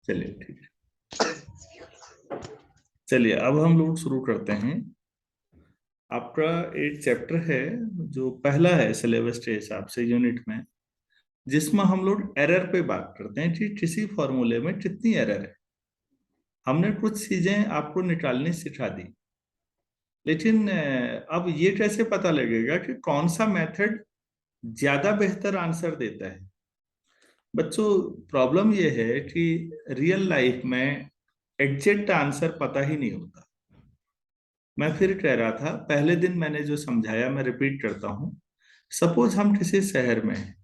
चलिए ठीक है। चलिए अब हम लोग शुरू करते हैं। आपका एक चैप्टर है जो पहला है सिलेबस के हिसाब से यूनिट में, जिसमें हम लोग एरर पे बात करते हैं कि किसी फॉर्मूले में कितनी एरर है। हमने कुछ चीजें आपको निकालनी सिखा दी, लेकिन अब ये कैसे पता लगेगा कि कौन सा मेथड ज्यादा बेहतर आंसर देता है। बच्चों, प्रॉब्लम ये है कि रियल लाइफ में एग्जैक्ट आंसर पता ही नहीं होता। मैं फिर कह रहा था, पहले दिन मैंने जो समझाया मैं रिपीट करता हूं। सपोज हम किसी शहर में हैं,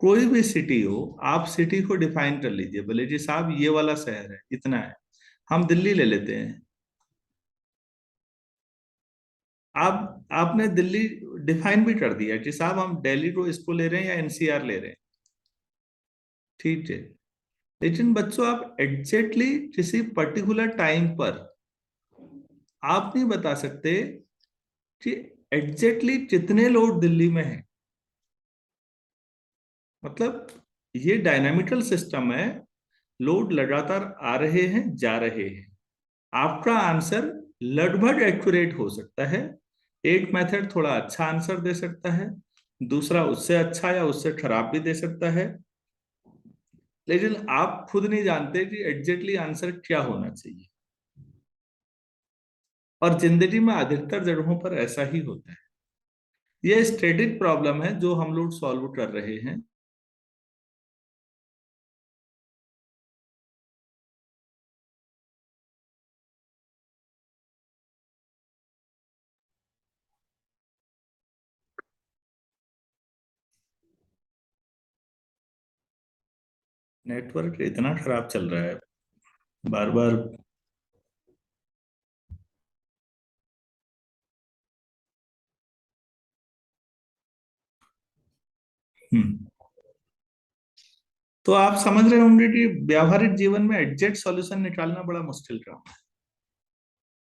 कोई भी सिटी हो, आप सिटी को डिफाइन कर लीजिए, बोले जी साहब ये वाला शहर है, इतना है। हम दिल्ली ले लेते हैं। आप आपने दिल्ली डिफाइन भी कर दिया कि साहब हम दिल्ली को इसको ले रहे हैं या एनसीआर ले रहे हैं। ठीक है, लेकिन बच्चों आप एग्जैक्टली किसी पर्टिकुलर टाइम पर आप नहीं बता सकते कि एग्जैक्टली कितने लोग दिल्ली में हैं। मतलब ये डायनामिकल सिस्टम है, लोड लगातार आ रहे हैं जा रहे हैं। आपका आंसर लगभग एक्यूरेट हो सकता है। एक मेथड थोड़ा अच्छा आंसर दे सकता है, दूसरा उससे अच्छा या उससे खराब भी दे सकता है, लेकिन आप खुद नहीं जानते कि एग्जैक्टली आंसर क्या होना चाहिए। और जिंदगी में अधिकतर जगहों पर ऐसा ही होता है। ये स्टैटिक प्रॉब्लम है जो हम लोग सॉल्व कर रहे हैं। नेटवर्क इतना खराब चल रहा है बार बार। हम्म तो आप समझ रहे होंगे कि व्यावहारिक जीवन में एग्जैक्ट सॉल्यूशन निकालना बड़ा मुश्किल काम है,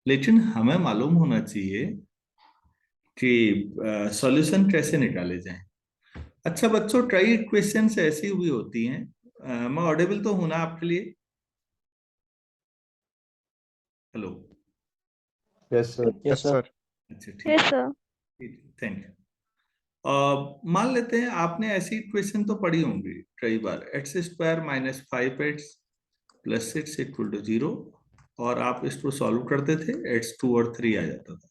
लेकिन हमें मालूम होना चाहिए कि सॉल्यूशन कैसे निकाले जाएं। अच्छा बच्चों, कई क्वेश्चंस ऐसी हुई होती हैं। मैं ऑडिबल तो हूं ना आपके लिए? Hello? Yes sir. Yes sir. अच्छा यस ठीक है। सर। ठीक है, थैंक यू। मान लेते हैं आपने ऐसी क्वेश्चन तो पढ़ी होंगी कई बार, x square minus 5x plus 6 equal to 0, और आप इसको सॉल्व करते थे, x2 और 3 आ जाता था।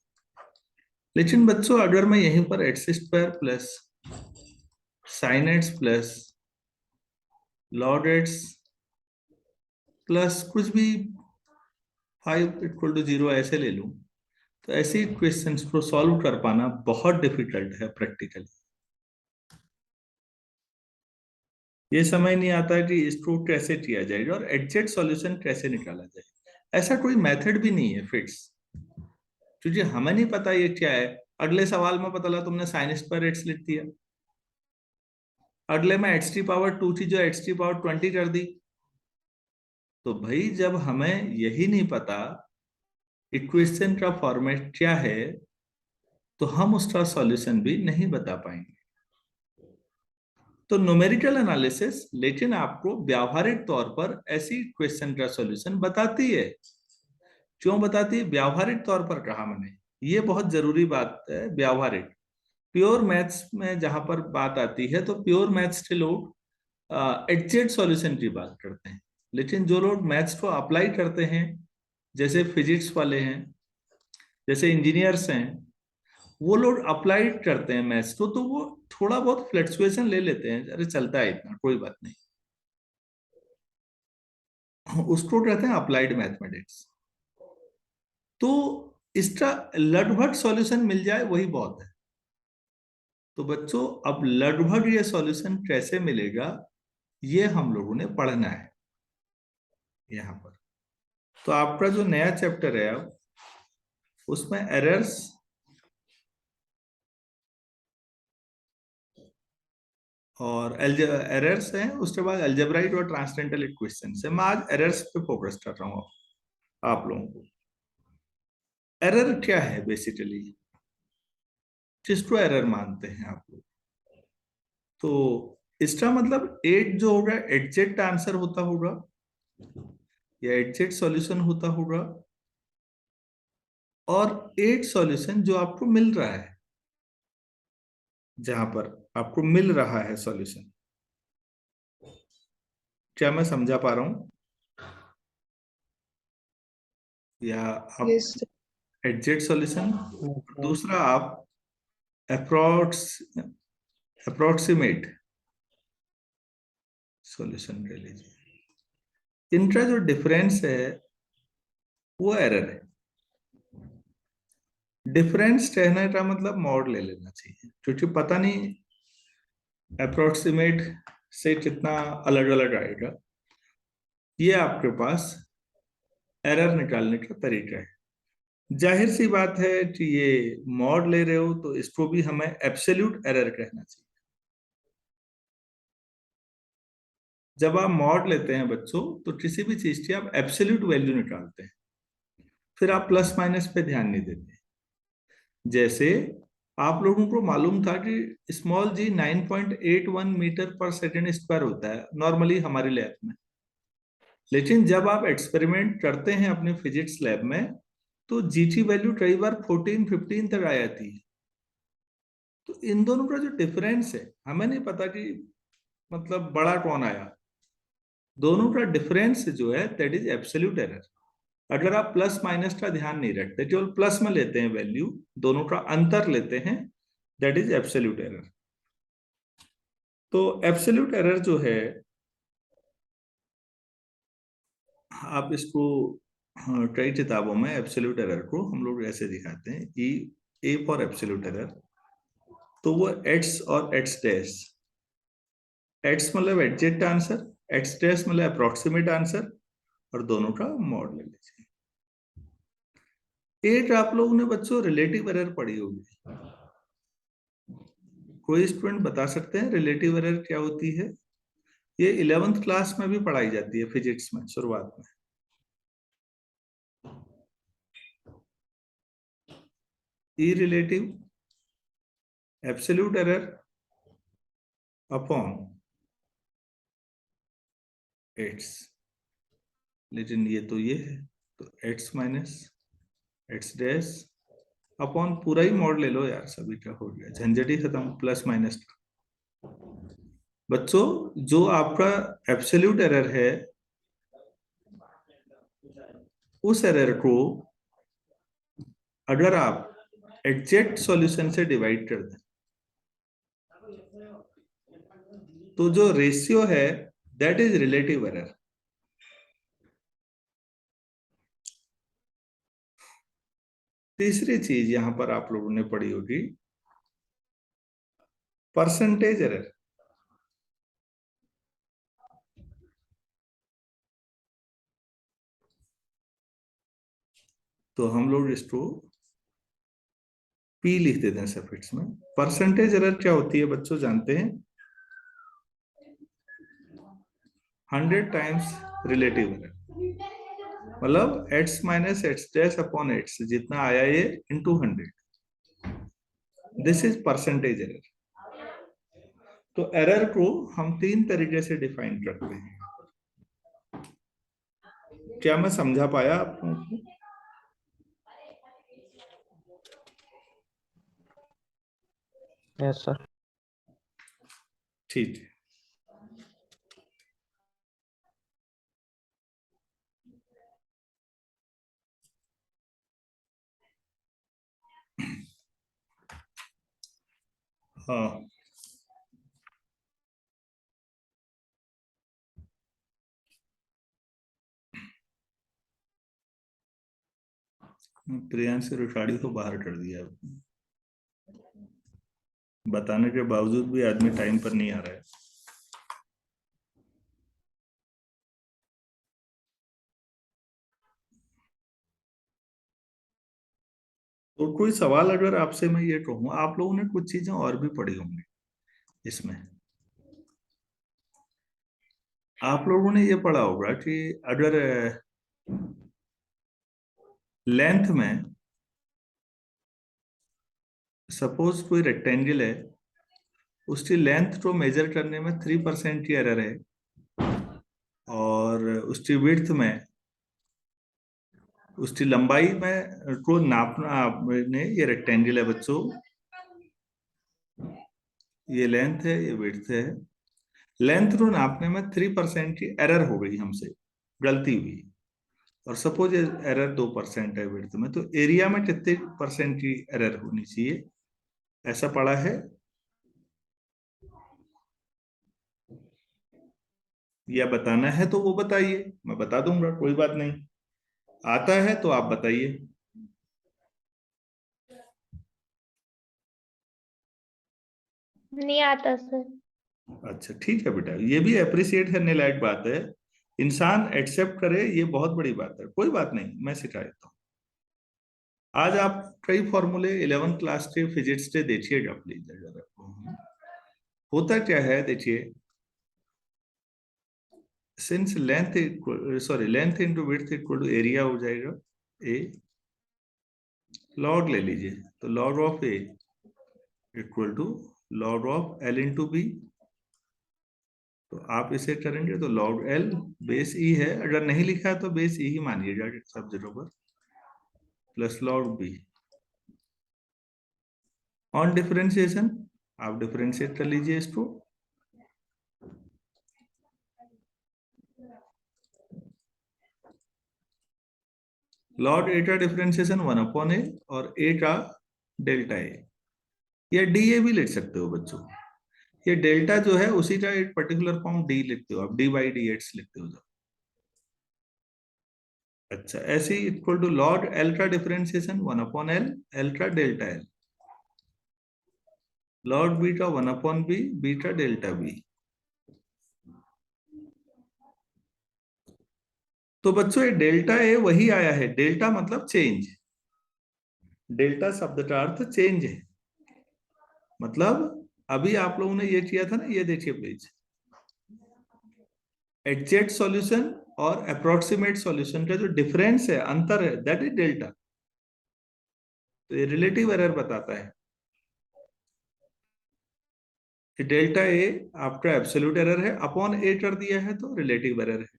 लेकिन बच्चों, अगर मैं यहीं पर x square plus sine x plus log x plus कुछ भी 5 इक्वल टू 0 ऐसे ले लूं, तो ऐसे क्वेश्चंस को सॉल्व कर पाना बहुत डिफिकल्ट है प्रैक्टिकली। ये समझ नहीं आता कि इसको कैसे किया जाएगा और एग्जैक्ट सॉल्यूशन कैसे निकाला जाए। ऐसा कोई मेथड भी नहीं है फिक्स, क्योंकि हमें नहीं पता ये क्या है। अगले सवाल में पता लगा तुमने साइन स्क्वायर एक्स लिख दिया, अगले में एक्स टी पावर 2 थी जो एक्स टी पावर 20 कर दी। तो भाई जब हमें यही नहीं पता इक्वेशन का फॉर्मेट क्या है, तो हम उसका सॉल्यूशन भी नहीं बता पाएंगे। तो न्यूमेरिकल एनालिसिस लेकिन आपको व्यावहारिक तौर पर ऐसी क्वेश्चन का सॉल्यूशन बताती है। क्यों बताती है? व्यावहारिक तौर पर कहा मैंने, ये बहुत जरूरी बात है। व्यावहारिक प्योर मैथ्स में जहां पर बात आती है, तो प्योर मैथ्स के लोग एग्जैक्ट सॉल्यूशन की बात करते हैं, लेकिन जो लोग मैथ्स को अप्लाई करते हैं, जैसे फिजिक्स वाले हैं, जैसे इंजीनियर्स हैं, वो लोग अप्लाई करते हैं मैथ्स को, तो वो थोड़ा बहुत फ्लक्चुएशन ले लेते हैं, अरे चलता है इतना, कोई बात नहीं। उसको कहते हैं अप्लाइड मैथमेटिक्स। तो इसका लगभग सॉल्यूशन मिल जाए वही बहुत है। तो बच्चों, अब लगभग ये सॉल्यूशन कैसे मिलेगा, ये हम लोगों ने पढ़ना है यहाँ पर। तो आपका जो नया चैप्टर है अब, उसमें एरर्स और एरर्स हैं, उसके बाद अलजेब्राइक और ट्रांसडेंटल इक्वेशन है। मैं आज एरर्स पे फोकस कर रहा हूँ आप लोगों को। एरर क्या है बेसिकली, किसको एरर मानते हैं आप लोग? तो इसका मतलब एक जो होगा एग्जैक्ट आंसर होता होगा, या एग्जैक्ट सॉल्यूशन होता होगा, और एट सॉल्यूशन जो आपको मिल रहा है, जहां पर आपको मिल रहा है सॉल्यूशन। क्या मैं समझा पा रहा हूं? या आप यस सर। एग्जैक्ट सॉल्यूशन, अच्छा। दूसरा आप अप्रोक्स अप्रोक्सीमेट सॉल्यूशन ले लीजिए। इनका जो डिफरेंस है वो एरर है। डिफरेंस कहने का मतलब मॉड ले लेना चाहिए, क्योंकि पता नहीं अप्रोक्सीमेट से कितना अलग अलग आएगा। ये आपके पास एरर निकालने का तरीका है। जाहिर सी बात है कि ये मॉड ले रहे हो तो इसको भी हमें एब्सोल्यूट एरर कहना चाहिए। जब आप मॉड लेते हैं बच्चों, तो किसी भी चीज की आप एब्सोल्यूट वैल्यू निकालते हैं, फिर आप प्लस माइनस पे ध्यान नहीं देते। जैसे आप लोगों को मालूम था कि स्मॉल जी 9.81 मीटर पर सेकेंड स्क्वायर होता है नॉर्मली हमारे लैब में, लेकिन जब आप एक्सपेरिमेंट करते हैं अपने फिजिक्स लैब में, तो जीटी वैल्यू कई बार 14-15 तक आ जाती है। तो इन दोनों का जो डिफरेंस है, हमें नहीं पता कि मतलब बड़ा कौन आया। दोनों का डिफरेंस जो है दैट इज एब्सोल्यूट एरर। अगर आप प्लस माइनस का ध्यान नहीं रखते, केवल प्लस में लेते हैं वैल्यू, दोनों का अंतर लेते हैं, दैट इज एब्सोल्यूट एरर। तो एब्सोल्यूट एरर जो है, आप इसको, हाँ, कई किताबों में एब्सोल्यूट एरर को हम लोग ऐसे दिखाते हैं, ई ए फॉर एब्सोल्यूट एरर। तो वो एक्स और एक्स डैश, एक्स मतलब एग्जैक्ट आंसर, एक्स डैश मतलब अप्रोक्सीमेट आंसर, और दोनों का मॉड ले लीजिए। एक आप लोगों ने बच्चों रिलेटिव एरर पढ़ी होगी। कोई स्टूडेंट बता सकते हैं रिलेटिव एरर क्या होती है? ये 11th क्लास में भी पढ़ाई जाती है फिजिक्स में शुरुआत में। E relative absolute error upon x, लेकिन ये तो ये है, तो x minus x dash upon पूरा ही मॉड ले लो यार, सभी का हो गया, झंझट ही खत्म, प्लस माइनस का। बच्चों, जो आपका एब्सोल्यूट एरर है, उस एरर को अगर आप एग्जैक्ट सॉल्यूशन से डिवाइड कर दें, तो जो रेशियो है दैट इज रिलेटिव एरर। तीसरी चीज यहां पर आप लोगों ने पढ़ी होगी, परसेंटेज एरर। तो हम लोग इसको पी लिख देते हैं सफिक्स में। परसेंटेज एरर क्या होती है बच्चों, जानते हैं? 100 टाइम्स रिलेटिव एरर, मतलब x minus x dash upon x, जितना आया ये into 100, this is percentage error. तो एरर को हम तीन तरीके से डिफाइन करते हैं। क्या मैं समझा पाया आप लोगों को? Yes sir. ठीक है। हाँ, प्रियांश रिखाड़ी को बाहर कर दिया, बताने के बावजूद भी आदमी टाइम पर नहीं आ रहा है। तो कोई सवाल अगर आपसे मैं ये कहूँ, आप लोगों ने कुछ चीजें और भी पढ़ी होंगी इसमें। आप लोगों ने ये पढ़ा होगा कि अगर लेंथ में, सपोज कोई रेक्टेंगल है, उसकी लेंथ को मेजर करने में 3% की एरर है, और और उसकी विड्थ में, उसकी लंबाई में को नापना आपने, ये रेक्टेंगल है बच्चों, ये लेंथ है, ये विड्थ है। लेंथ को नापने में 3% की एरर हो गई हमसे, गलती हुई, और सपोज एरर 2% है विड्थ में, तो एरिया में कितने % की एरर होनी चाहिए, ऐसा पड़ा है? या बताना है तो वो बताइए, मैं बता दूंगा, कोई बात नहीं। आता है तो आप बताइए। नहीं आता सर। अच्छा ठीक है बेटा, ये भी अप्रिशिएट करने लायक बात है। इंसान एक्सेप्ट करे, ये बहुत बड़ी बात है। कोई बात नहीं, मैं सिखा देता हूँ। आज आप कई फॉर्मूले 11th क्लास के फिजिक्स के देखिएगा प्लीज जरा। होता क्या है देखिए, since length, sorry, length into width equal to area हो जाएगा ए, लॉग ले लीजिए, तो log of A equal to log of L into B. तो आप इसे करेंगे तो लॉग एल बेस ई है, अगर नहीं लिखा है तो बेस ई ही मानिएगा सब जगह पर, plus log B. On differentiation आप डिफरेंशिएट कर लीजिए इसको, लॉग ए का डिफरेंशिएशन 1/a और ए का डेल्टा ए, या डी ए भी लिख सकते हो बच्चों। ये डेल्टा जो है उसी का एक पर्टिकुलर फॉर्म डी लिखते हो आप, डी बाई डी एक्स लिखते हो जब। अच्छा, ऐसे ही इक्वल टू लॉग एल का डिफरेंशिएशन 1/l, एल का डेल्टा एल, लॉग बी का 1/b, बी का डेल्टा बी। तो बच्चों ये डेल्टा ए वही आया है, डेल्टा मतलब चेंज, डेल्टा शब्द का अर्थ चेंज है। मतलब अभी आप लोगों ने ये किया था ना, ये देखिए प्लीज, एग्जैक्ट सॉल्यूशन और अप्रोक्सीमेट सॉल्यूशन का जो डिफरेंस है, अंतर है, दैट इज डेल्टा। तो ये रिलेटिव एरर बताता है कि डेल्टा ए आपका एब्सोल्यूट एरर है, अपॉन ए कर दिया है तो रिलेटिव एरर है।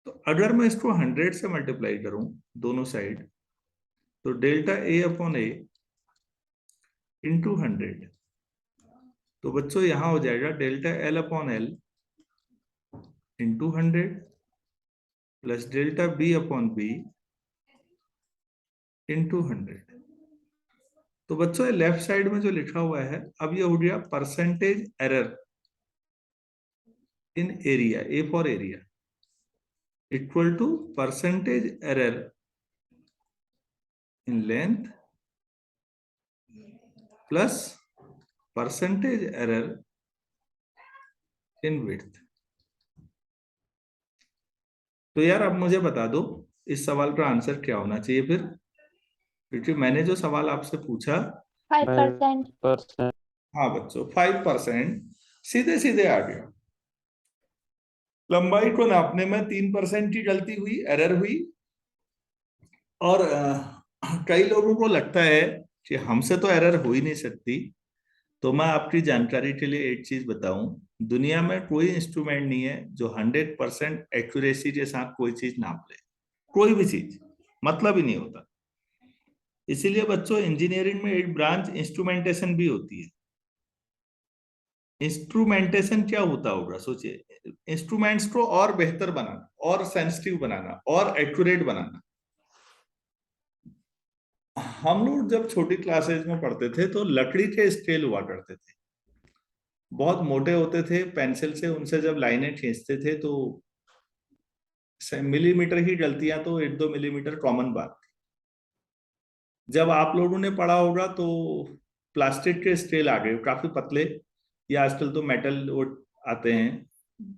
तो अगर मैं इसको 100 से मल्टीप्लाई करूं दोनों साइड, तो delta A upon A into 100, तो बच्चों यहां हो जाएगा delta L upon L into 100 plus delta B upon B into 100। तो बच्चों ये लेफ्ट साइड में जो लिखा हुआ है, अब ये हो गया percentage error in area, A for area equal to percentage error in length plus percentage error in width. तो यार अब मुझे बता दो इस सवाल का आंसर क्या होना चाहिए फिर, क्योंकि मैंने जो सवाल आपसे पूछा, 5%। 5%। हाँ बच्चों 5% सीधे सीधे आ गया। लंबाई को नापने में 3% की गलती हुई, एरर हुई। और कई लोगों को लगता है कि हमसे तो एरर हो ही नहीं सकती। तो मैं आपकी जानकारी के लिए एक चीज बताऊं, दुनिया में कोई इंस्ट्रूमेंट नहीं है जो 100% एक्यूरेसी के साथ कोई चीज नाप ले, कोई भी चीज, मतलब ही नहीं होता। इसीलिए बच्चों इंजीनियरिंग में एक ब्रांच इंस्ट्रूमेंटेशन भी होती है। इंस्ट्रूमेंटेशन क्या होता होगा सोचिए, इंस्ट्रूमेंट्स को और बेहतर बनाना, और सेंसिटिव बनाना, और एक्यूरेट बनाना। हम लोग जब छोटी क्लासेज में पढ़ते थे तो लकड़ी के स्केल हुआ करते थे, बहुत मोटे होते थे, पेंसिल से उनसे जब लाइनें खींचते थे तो मिलीमीटर की गलतियां तो 1-2 मिलीमीटर कॉमन बात थी। जब आप लोगों ने पढ़ा होगा तो प्लास्टिक के स्केल आ गए काफी पतले, या आजकल तो मेटल वो आते हैं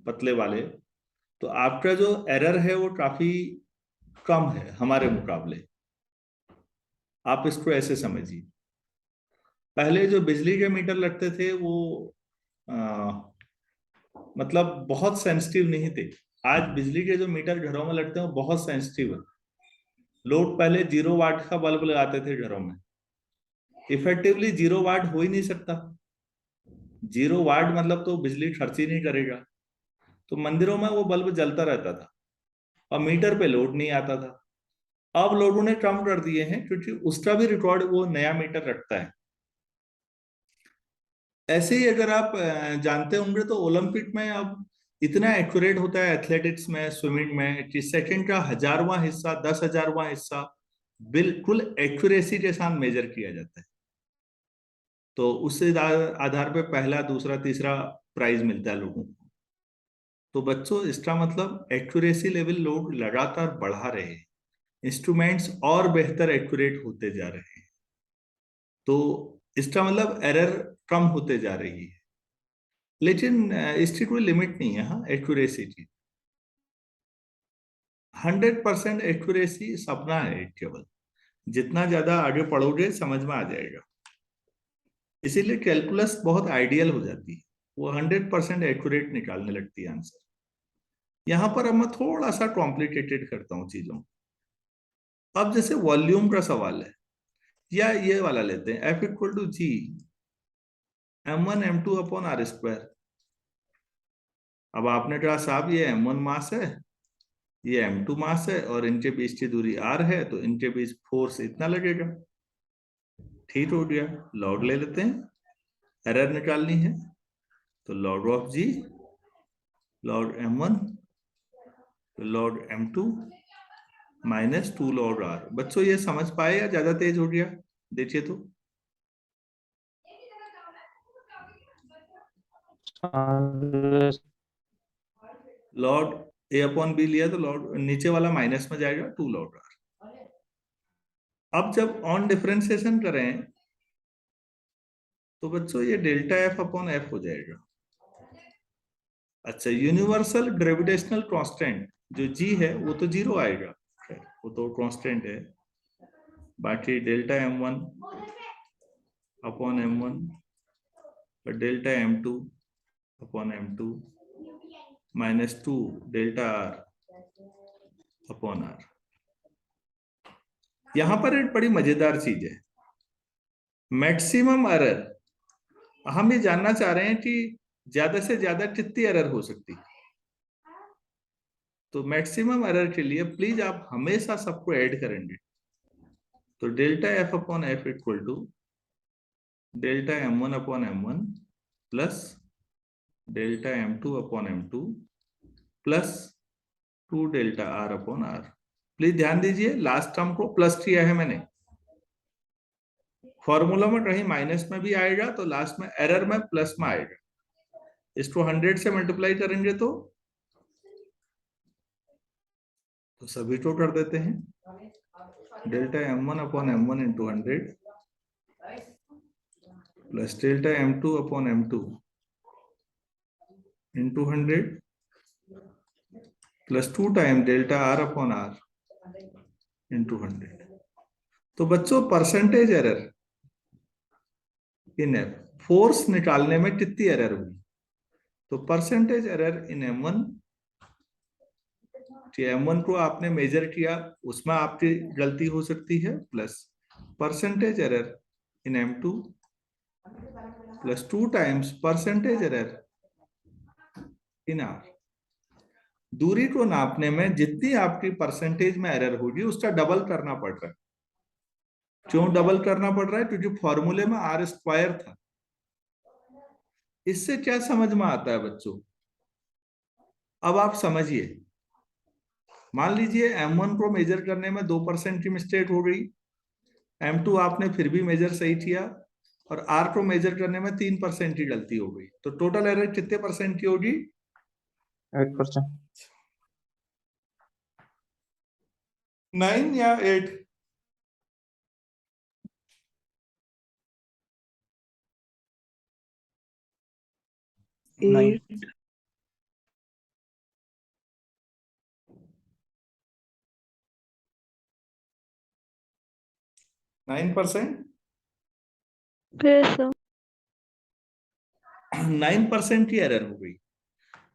पतले वाले। तो आपका जो एरर है वो काफी कम है हमारे मुकाबले। आप इसको ऐसे समझिए, पहले जो बिजली के मीटर लगते थे वो मतलब बहुत सेंसिटिव नहीं थे। आज बिजली के जो मीटर घरों में लगते हैं वो बहुत सेंसिटिव है। लोग पहले 0 वाट का बल्ब लगाते थे घरों में, इफेक्टिवली 0 वाट हो ही नहीं सकता। 0 वाट मतलब तो बिजली खर्च ही नहीं करेगा। तो मंदिरों में वो बल्ब जलता रहता था और मीटर पे लोड नहीं आता था। अब लोगों ने कम कर दिए हैं क्योंकि उसका भी रिकॉर्ड वो नया मीटर रखता है। ऐसे ही अगर आप जानते होंगे तो ओलंपिक में अब इतना एक्यूरेट होता है एथलेटिक्स में, स्विमिंग में, कि सेकंड का 1000वां हिस्सा, 10,000वां हिस्सा बिल्कुल एक्यूरेसी के साथ मेजर किया जाता है। तो उससे आधार पे पहला, दूसरा, तीसरा प्राइज मिलता है लोगों को। तो बच्चों, इसका मतलब एक्यूरेसी लेवल लोग लगातार बढ़ा रहे हैं, इंस्ट्रूमेंट्स और बेहतर एक्यूरेट होते जा रहे हैं। तो इसका मतलब एरर कम होते जा रही है। लेकिन इसकी कोई लिमिट नहीं है, हाँ, एक्यूरेसी की। 100% एक्यूरेसी सपना है केवल। जितना ज्यादा आगे पढ़ोगे समझ में आ जाएगा। इसीलिए कैलकुलस बहुत आइडियल हो जाती है, वो 100% एक्यूरेट निकालने लगती है आंसर। यहां पर अब मैं थोड़ा सा कॉम्प्लिकेटेड करता हूँ चीजों को। अब जैसे वॉल्यूम का सवाल है, या ये वाला लेते हैं, F=G m1 m2/r²। अब आपने कहा साहब ये m1 मास है, ये m2 मास है, और इनके बीच की दूरी r है, तो इनके बीच फोर्स इतना लगेगा। ठीक हो गया। लॉग ले लेते हैं, एरर निकालनी है। तो log of g log m1 log m2 -2 log r। बच्चों ये समझ पाए या ज्यादा तेज हो गया? देखिए तो, लॉग a/b लिया तो लॉग नीचे वाला माइनस में जाएगा, 2 लॉग r। अब जब ऑन डिफरेंशिएशन करें तो बच्चों ये ΔF/F हो जाएगा। अच्छा, यूनिवर्सल ग्रेविटेशनल कांस्टेंट जो g है वो तो 0 आएगा, खैर वो तो कांस्टेंट है। बाकी ΔM1/m1 और ΔM2/m2 -2 ΔR/R। यहां पर एक बड़ी मजेदार चीज है, मैक्सिमम एरर। हम ये जानना चाह रहे हैं कि ज्यादा से ज्यादा कितनी एरर हो सकती है। तो मैक्सिमम एरर के लिए प्लीज आप हमेशा सबको ऐड करेंगे। तो ΔF/F ΔM1/m1 plus ΔM2/m2 plus 2 ΔR/R। Please ध्यान दीजिए, लास्ट टर्म को प्लस किया है मैंने। फॉर्मूला में कहीं माइनस में भी आएगा तो लास्ट में एरर में प्लस में आएगा। इसको 100 से मल्टीप्लाई करेंगे तो सभी को कर देते हैं। ΔM1/m1 into 100 plus ΔM2/m2 into 100 plus 2 time ΔR/R into 100। तो बच्चों, परसेंटेज एरर इन फोर्स निकालने में कितनी एरर हुई? तो परसेंटेज एरर इन M1, M1 को आपने मेजर किया, उसमें आपकी गलती हो सकती है, प्लस परसेंटेज एरर इन M2 plus 2 times percentage error इन R। दूरी को नापने में जितनी आपकी परसेंटेज में एरर होगी उसका डबल करना पड़ रहा है। क्यों डबल करना पड़ रहा है? क्योंकि फॉर्मूले में r² था। इससे क्या समझ में आता है बच्चों? अब आप समझिए, मान लीजिए M1 को मेजर करने में 2% की मिस्टेक हो गई, M2 आपने फिर भी मेजर सही किया, और R को मेजर करने में 3% की गलती हो गई, तो टोटल एरर कितने परसेंट की होगी? 8%। 9 या 8? 9। 9%? Yes, sir. 9% की एरर हो गई।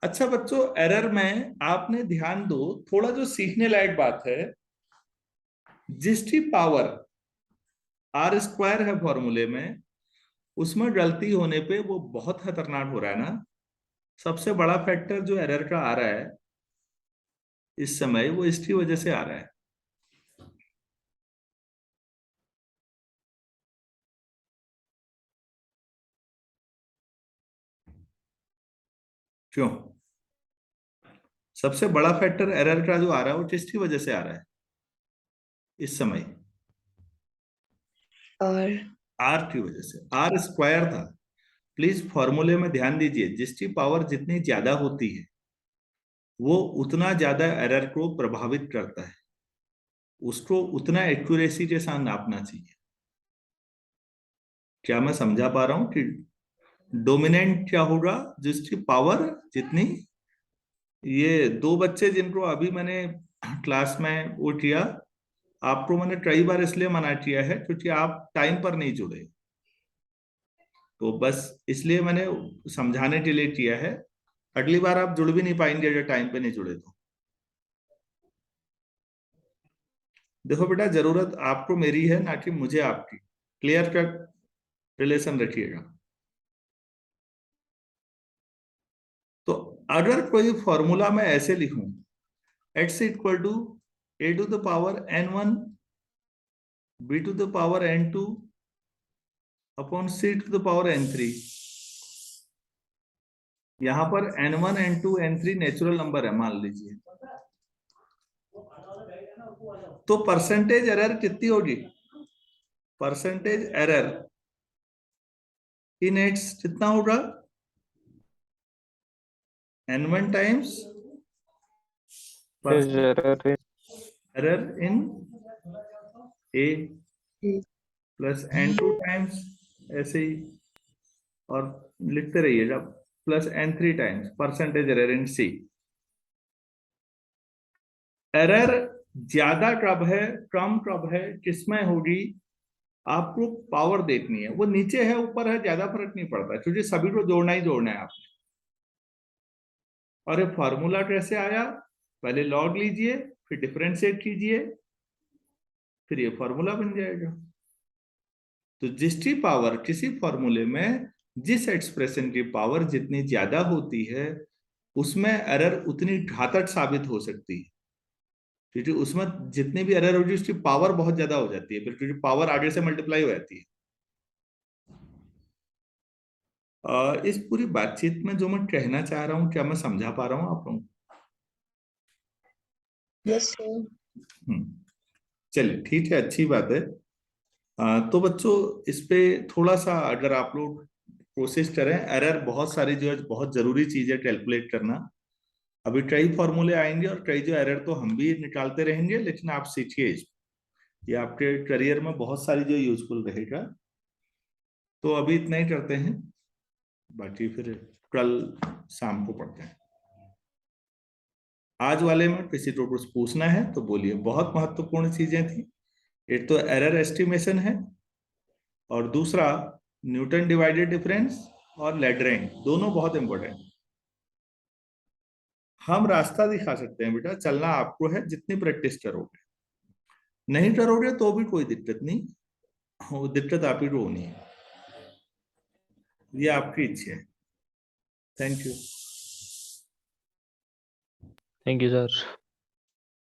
अच्छा बच्चों, एरर में आपने ध्यान दो, थोड़ा जो सीखने लायक बात है, जिसकी पावर r² है फॉर्मूले में, उसमें गलती होने पे वो बहुत खतरनाक हो रहा है ना। सबसे बड़ा फैक्टर जो एरर का आ रहा है इस समय, वो इसकी वजह से आ रहा है। क्यों? सबसे बड़ा फैक्टर एरर का जो आ रहा है वो किसकी वजह से आ रहा है इस समय? और आर की वजह से। आर स्क्वायर था। प्लीज फॉर्मूले में ध्यान दीजिए, जिसकी पावर जितनी ज्यादा होती है वो उतना ज्यादा एरर को प्रभावित करता है, उसको उतना एक्यूरेसी के साथ नापना चाहिए। क्या मैं समझा पा रहा हूं कि डोमिनेंट क्या होगा? जिसकी पावर जितनी, ये दो बच्चे जिनको अभी मैंने क्लास में वो किया, आपको मैंने कई बार इसलिए मना किया है क्योंकि आप टाइम पर नहीं जुड़े, तो बस इसलिए मैंने समझाने के लिए किया है। अगली बार आप जुड़ भी नहीं पाएंगे अगर टाइम पे नहीं जुड़े तो। देखो बेटा, जरूरत आपको मेरी है ना कि मुझे आपकी। क्लियर कट रिलेशन रखिएगा। तो अगर कोई फॉर्मूला मैं ऐसे लिखूं, x equal to a to the power n1 b to the power n2 upon c to the power n3, यहां पर n1 n2 n3 natural number है मान लीजिए, तो परसेंटेज एरर कितनी होगी? परसेंटेज एरर इन एक्स कितना होगा? n1 times is error in error in a plus n2 times, ऐसे ही और लिखते रहिएगा, plus n3 times percentage error in c. एरर ज्यादा कब है कम कब है किसमें होगी, आपको पावर देखनी है। वो नीचे है ऊपर है ज्यादा फर्क नहीं पड़ता, क्योंकि सभी को जोड़ना ही जोड़ना है आपने। और ये फॉर्मूला कैसे आया? पहले लॉग लीजिए, फिर डिफरेंशिएट कीजिए, फिर ये फॉर्मूला बन जाएगा। तो जिसकी पावर किसी फॉर्मूले में, जिस एक्सप्रेशन की पावर जितनी ज्यादा होती है उसमें एरर उतनी घातक साबित हो सकती है, क्योंकि उसमें जितनी भी एरर होगी उसकी पावर बहुत ज्यादा हो जाती है, फिर क्योंकि पावर आगे से मल्टीप्लाई हो जाती है। इस पूरी बातचीत में जो मैं कहना चाह रहा हूं, क्या मैं समझा पा रहा हूं आप लोगों को? Yes sir. चलिए ठीक है, अच्छी बात है। तो बच्चों, इस पे थोड़ा सा अगर आप लोग कोशिश करें, एरर बहुत सारी जो है बहुत जरूरी चीज है कैलकुलेट करना। अभी कई फॉर्मूले आएंगे और कई जो एरर तो हम भी निकालते रहेंगे, लेकिन आप सीखिए ये आपके करियर में बहुत सारी जो यूजफुल रहेगा। तो अभी इतना ही करते हैं, बाकी फिर कल शाम को पढ़ते हैं। आज वाले में किसी को कुछ पूछना है तो बोलिए। बहुत महत्वपूर्ण चीजें थी। एक तो एरर एस्टिमेशन है, और दूसरा न्यूटन डिवाइडेड डिफरेंस और लैग्रेंज, दोनों बहुत इंपॉर्टेंट। हम रास्ता दिखा सकते हैं बेटा, चलना आपको है जितनी प्रैक्टिस करोगे। नहीं करोगे तो भी कोई दिक्कत नहीं, वो दिक्कत आप ही को होनी है, ये आपकी इच्छा है। Thank you. thank you sir